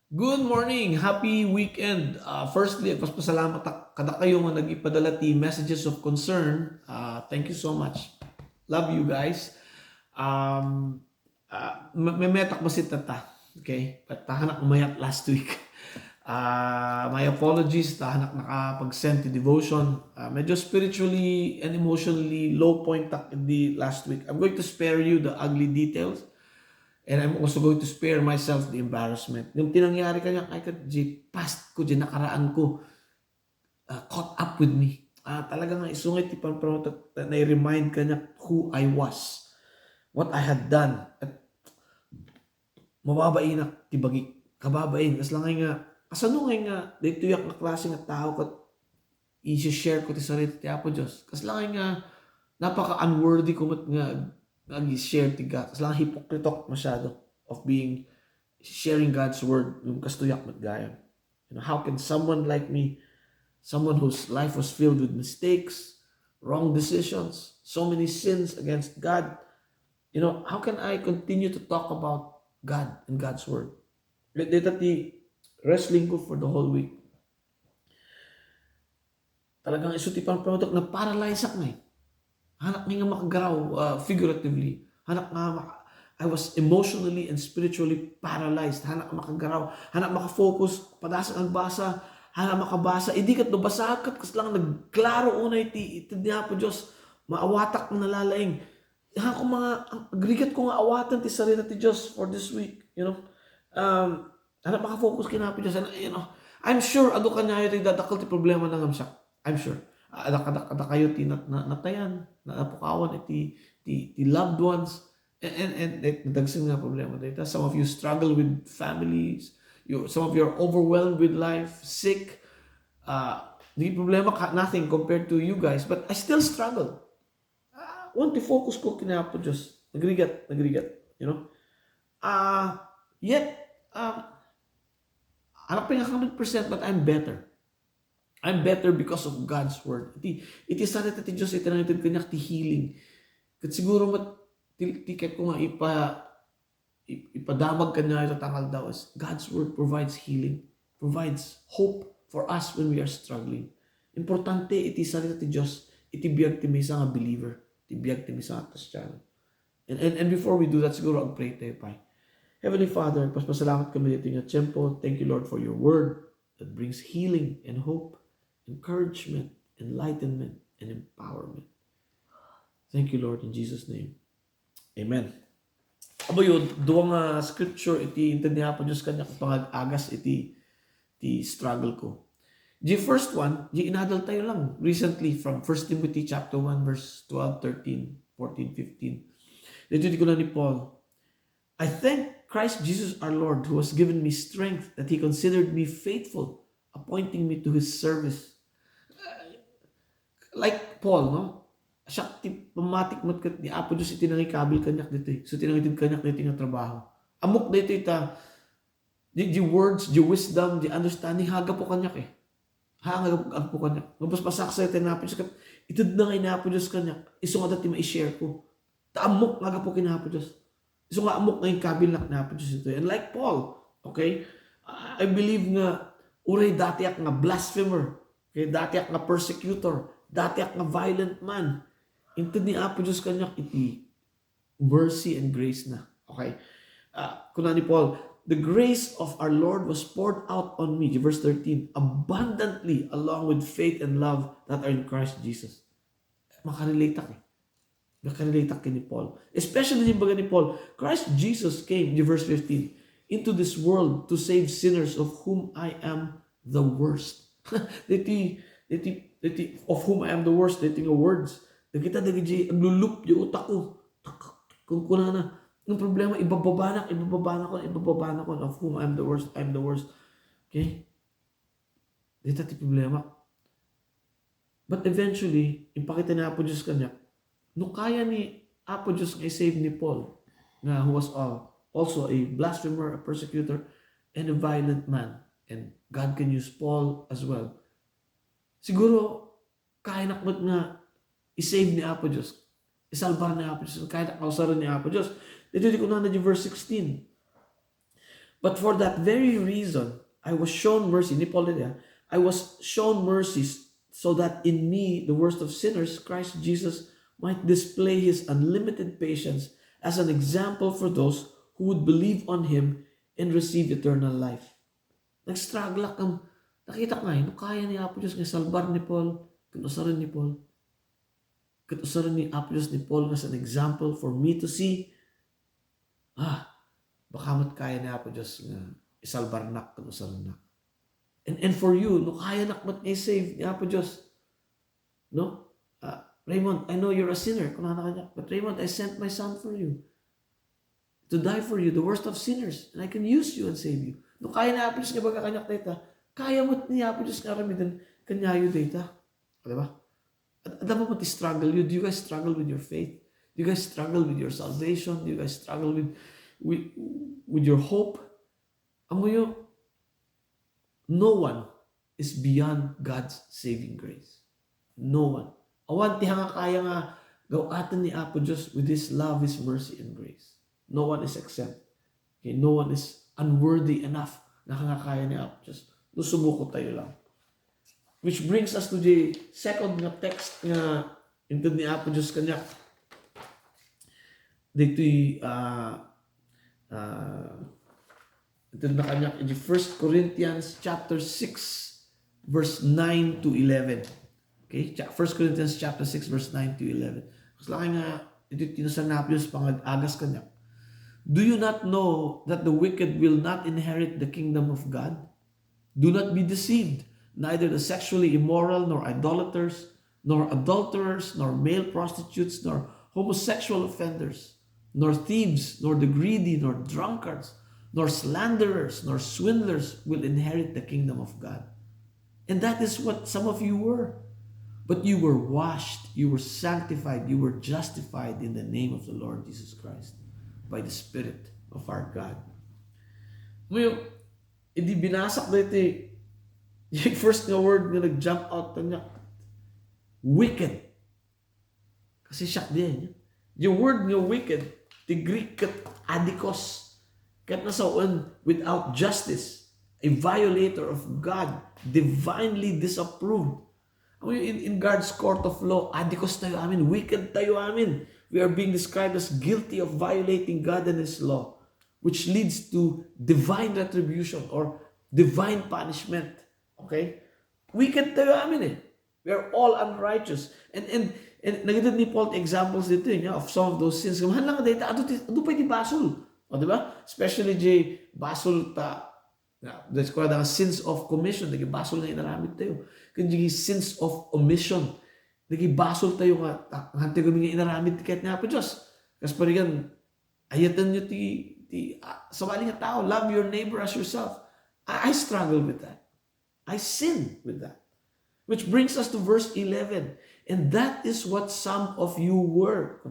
Good morning! Happy weekend! Firstly, pasalamat kada kayo nga nag-ipadala ti messages of concern. Thank you so much. Love you guys. May metak ba si tata? Okay? But tahanak umayat last week. My apologies, tahanak nakapag-send ti devotion. Medyo spiritually and emotionally low point tak in the last week. I'm going to spare you the ugly details. And I'm also going to spare myself the embarrassment. Yung tinangyari kanya, I could, past ko, nakaraan ko, caught up with me. Talaga nga, isungit, na-remind kanya who I was, what I had done. At mababain na, tibagi, kababain. Kas lang nga, kasano nga, dito yak na klase nga tao kat, i-share ko ti sarili ti Apo Diyos. Kas lang nga, napaka-unworthy ko mat nga, nag-share ti God. Kasi lang hipokritok masyado of being sharing God's word yung kastuyak matgayam. How can someone like me, someone whose life was filled with mistakes, wrong decisions, so many sins against God, how can I continue to talk about God and God's word? Dito ti wrestling ko for the whole week. Talagang isuti pang product na paralyze ak na eh. Hanak nga makagaraw figuratively. Hanak nga I was emotionally and spiritually paralyzed. Hanak makagaraw. Hanak makafocus. Padasa ang basa. Hanak makabasa. Hindi kat nabasakat. Kasi lang nagklaro unay iti niya po Diyos. Maawatak na nalalaing. Hanak ko mga, agrigat ko nga awatan ti sarili ti Diyos for this week. Hanak makafocus kina po Diyos. And, I'm sure ado kanyayo ti dadakal ti problema na nga siya. I'm sure. Ada kayo ti natayan, napukawan ti loved ones, and dagsin nga problema dito. Some of you struggle with families, some of you are overwhelmed with life, sick. Di problema nothing compared to you guys, but I still struggle. Want to focus ko kinapo Diyos. Nagrigat, yet, anak pa nga 100%, but I'm better. I'm better because of God's word. Iti sana ti Diyos itinangitid kanyak ti healing. Kat siguro tiket ko nga ipadamag kanya ito tangal daw is God's word provides healing, provides hope for us when we are struggling. Importante iti sana ti Diyos, iti biyag ti misa nga believer, iti biyag ti misa nga Kristiyano. And before we do that, siguro ang pray tayo pa. Heavenly Father, pasalamat kami dito nga tiyempo. Thank you Lord for your word that brings healing and hope, encouragement, enlightenment, and empowerment. Thank you, Lord, in Jesus' name. Amen. Abo yun, duwang scripture iti intindihan po Diyos kanya pangag-agas iti struggle ko. The first one, inadal tayo lang recently from 1 Timothy chapter 1 verse 12, 13, 14, 15. Dito ko na ni Paul, I thank Christ Jesus our Lord who has given me strength that He considered me faithful, appointing me to His service. Like Paul, no? Siya pamatik mat kat ni Apo Diyos itinangikabil kanyak dito. So tinangitid kanyak dito nga trabaho. Amok dito ita the words, the wisdom, the understanding haga po kanyak eh. Haga po kanyak. Ngapos pasaksa ito na Apo Diyos kat itid na ngay na Apo Diyos kanyak. Iso nga dati ma-share ko. Taamok haga po kinapo Diyos. Iso nga amok ngayon kabil na Apo Diyos ito. And like Paul, okay? I believe nga uray dati ak nga blasphemer. Okay? Dati ak nga persecutor. Dati ak nga violent man. Intid ni Apo Diyos kanyak iti mercy and grace na. Okay? Kuna ni Paul, the grace of our Lord was poured out on me, verse 13, abundantly along with faith and love that are in Christ Jesus. Makarelate ak eh. Makarelate ak ni Paul. Especially yung baga ni Paul, Christ Jesus came, verse 15, into this world to save sinners of whom I am the worst. Of whom I am the worst, dito nga words. Kita dagi aglulup yung utak ko. Kung kuna na. Yung problema, ibababa na ko. Of whom I'm the worst. Okay? Dito ti problema. But eventually, ipakita na Apo Diyos kanya, no kaya ni Apo Diyos nga i-save ni Paul, na who was also a blasphemer, a persecutor, and a violent man. And God can use Paul as well. Siguro, kaya nakmat nga i-save ni Apo Diyos. Isalbar ni Apo Diyos. Kaya nakausaran ni Apo Diyos. Dito di ko na yung verse 16. But for that very reason, I was shown mercy. Ni Paul din yan. I was shown mercies so that in me, the worst of sinners, Christ Jesus might display his unlimited patience as an example for those who would believe on him and receive eternal life. Nag-struggle kang, nakita ka ngayon, kaya ni Apo Diyos nga salbar ni Paul, kanusaran ni Paul. Kanusaran ni Apo Diyos ni Paul as an example for me to see, baka mat kaya ni Apo Diyos nga isalbar nak, kanusaran nak. And for you, no, kaya nak mat nga save ni Apo Diyos. No? Raymond, I know you're a sinner, but Raymond, I sent my son for you. To die for you, the worst of sinners. And I can use you and save you. No, kaya na Apo Diyos nga baga kanyak data, kaya mo ni Apo Diyos nga ramidan kanyayo data. Diba? At alam mo struggle you? Do you guys struggle with your faith? Do you guys struggle with your salvation? Do you guys struggle with your hope? Amo yun, no one is beyond God's saving grace. No one. Awan ti nga kaya nga gawatan ni Apo Diyos with His love, His mercy, and grace. No one is exempt. Okay? No one is unworthy enough na kaya ni Apo Diyos. No, sumuko tayo lang. Which brings us to the second nga text nga into ni Apo Diyos kanya. Dito'y ito na kanya in 1 Corinthians chapter 6 verse 9 to 11. Okay? 1 Corinthians chapter 6 verse 9 to 11. Kasi lang nga ito tinusan na Apo Diyos pang-agas kanya. Do you not know that the wicked will not inherit the kingdom of God? Do not be deceived. Neither the sexually immoral, nor idolaters, nor adulterers, nor male prostitutes, nor homosexual offenders, nor thieves, nor the greedy, nor drunkards, nor slanderers, nor swindlers will inherit the kingdom of God. And that is what some of you were. But you were washed, you were sanctified, you were justified in the name of the Lord Jesus Christ by the Spirit of our God. Ngayon, hindi binasak na ito yung first nga word nga nag-jump out na niya, wicked. Kasi siya din. Yung word nga wicked, the Greek kat adikos, kat nasaan without justice, a violator of God, divinely disapproved. In God's court of law, adikos tayo amin, wicked tayo amin. We are being described as guilty of violating God and His law, which leads to divine retribution or divine punishment. Okay? Wicked tayo amin eh. We are all unrighteous. And nagitid ni Paul examples dito of some of those sins. Kamahan lang dito, ado pa iti basol. O diba? Especially basol ta, that's called the sins of commission. Nagi basol na inaramid tayo. Kundi sins of omission. Nagi basol tayo nga, hantay kami nga inaramid kahit nga po Diyos. Kasi parigan, ayatan nyo sawali nga tao, love your neighbor as yourself. I struggle with that. I sin with that. Which brings us to verse 11. And that is what some of you were.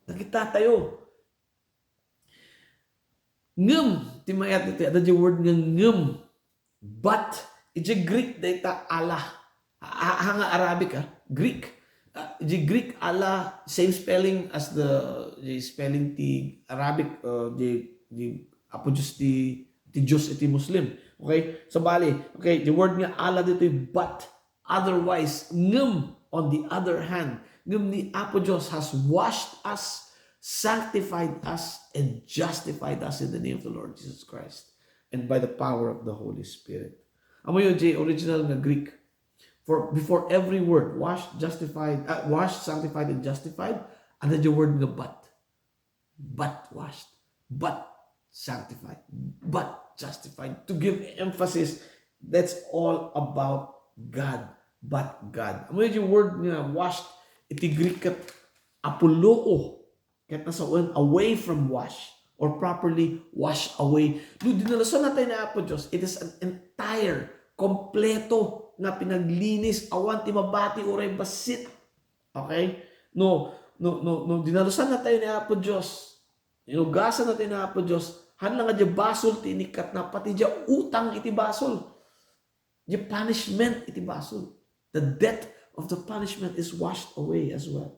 Nakita tayo. Ngem, timayat ito. Ada yung word ng ngem. But, it's a Greek data Allah. Hanga Arabic, Greek. The Greek Allah, same spelling as the spelling the Arabic, the Apo Diyos, the Diyos iti Muslim. Okay? So, bali. Okay, the word nga Allah dito but. Otherwise, ngem, on the other hand, ngem ni Apo Diyos has washed us, sanctified us, and justified us in the name of the Lord Jesus Christ and by the power of the Holy Spirit. Amo yung original nga Greek. For before every word, washed, sanctified, and justified, and then yung word nga but. But washed, but sanctified, but justified. To give emphasis, that's all about God, but God. Amo yung word nga washed, iti Greek kat apoloo, kat nasaan away from wash, or properly wash away. No, dinalason natin na Apo Diyos, it is an entire, kompleto nga pinaglinis, awan ti mabati uray basit. Okay? No, dinalusan na tayo ni Apo Diyos. Inugasan natin ni Apo Diyos. Hanlang nga di basol, tinikat na pati di utang iti basol. Di punishment iti basol. The debt of the punishment is washed away as well.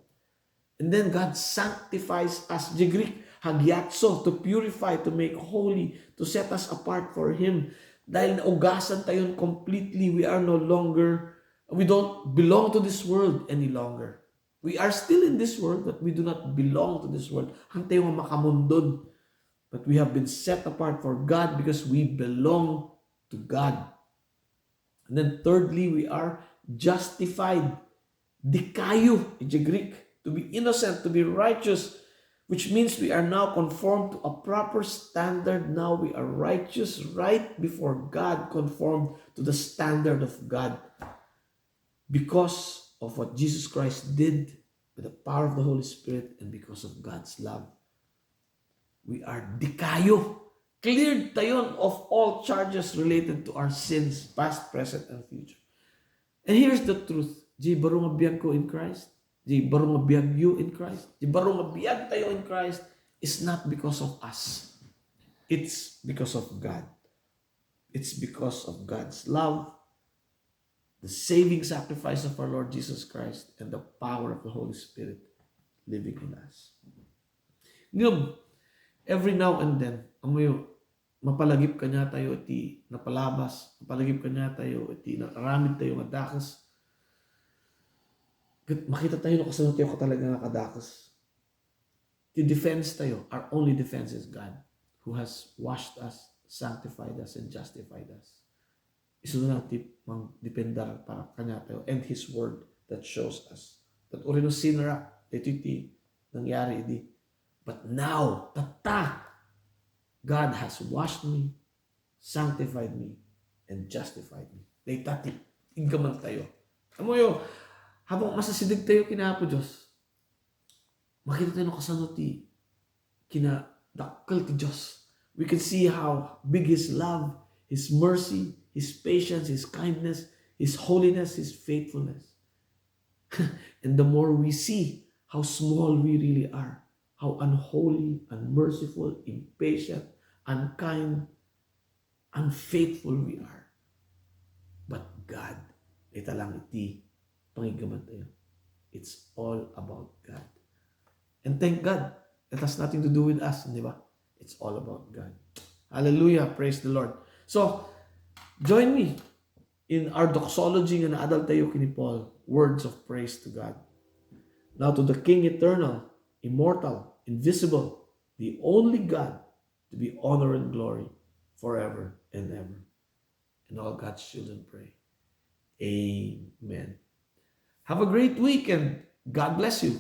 And then God sanctifies us. Di Greek, Hagiatso, to purify, to make holy, to set us apart for Him. Dahil naugasan tayo completely, we don't belong to this world any longer. We are still in this world, but we do not belong to this world. Hantay yung makamundod. But we have been set apart for God because we belong to God. And then thirdly, we are justified. Dikayo, in the Greek, to be innocent, to be righteous, which means we are now conformed to a proper standard. Now we are righteous right before God, conformed to the standard of God. Because of what Jesus Christ did with the power of the Holy Spirit and because of God's love. We are dikayo. Cleared tayo of all charges related to our sins, past, present, and future. And here's the truth. Di barong mabiyag ko in Christ. Di barong mabiyag you in Christ. Di barong mabiyag tayo in Christ is not because of us. It's because of God. It's because of God's love, the saving sacrifice of our Lord Jesus Christ, and the power of the Holy Spirit living in us. Every now and then, mapalagip ka niya tayo iti napalabas, mapalagip ka niya tayo iti naramid tayo madakas. Makita tayo na kasunod tayo ka talaga nga kadakas. The defense tayo, our only defense is God, who has washed us, sanctified us, and justified us. Isunod natin mang dependar para kanya tayo and His Word that shows us that orino sinara, ito iti nangyari idi. But now, God has washed me, sanctified me, and justified me. Daytati, igkaman tayo. Amo yo, habang masasidig tayo kinapo Diyos, makita tayo ng kasano ti kinadakkel ti Diyos. We can see how big His love, His mercy, His patience, His kindness, His holiness, His faithfulness. And the more we see how small we really are, how unholy, unmerciful, impatient, unkind, unfaithful we are. But God, ita lang iti pangigaman tayo. It's all about God. And thank God, it has nothing to do with us, di ba? It's all about God. Hallelujah, praise the Lord. So, join me in our doxology nga naadal tayo kini Paul, words of praise to God. Now to the King eternal, immortal, invisible, the only God, to be honor and glory forever and ever. And all God's children pray. Amen. Have a great week and God bless you.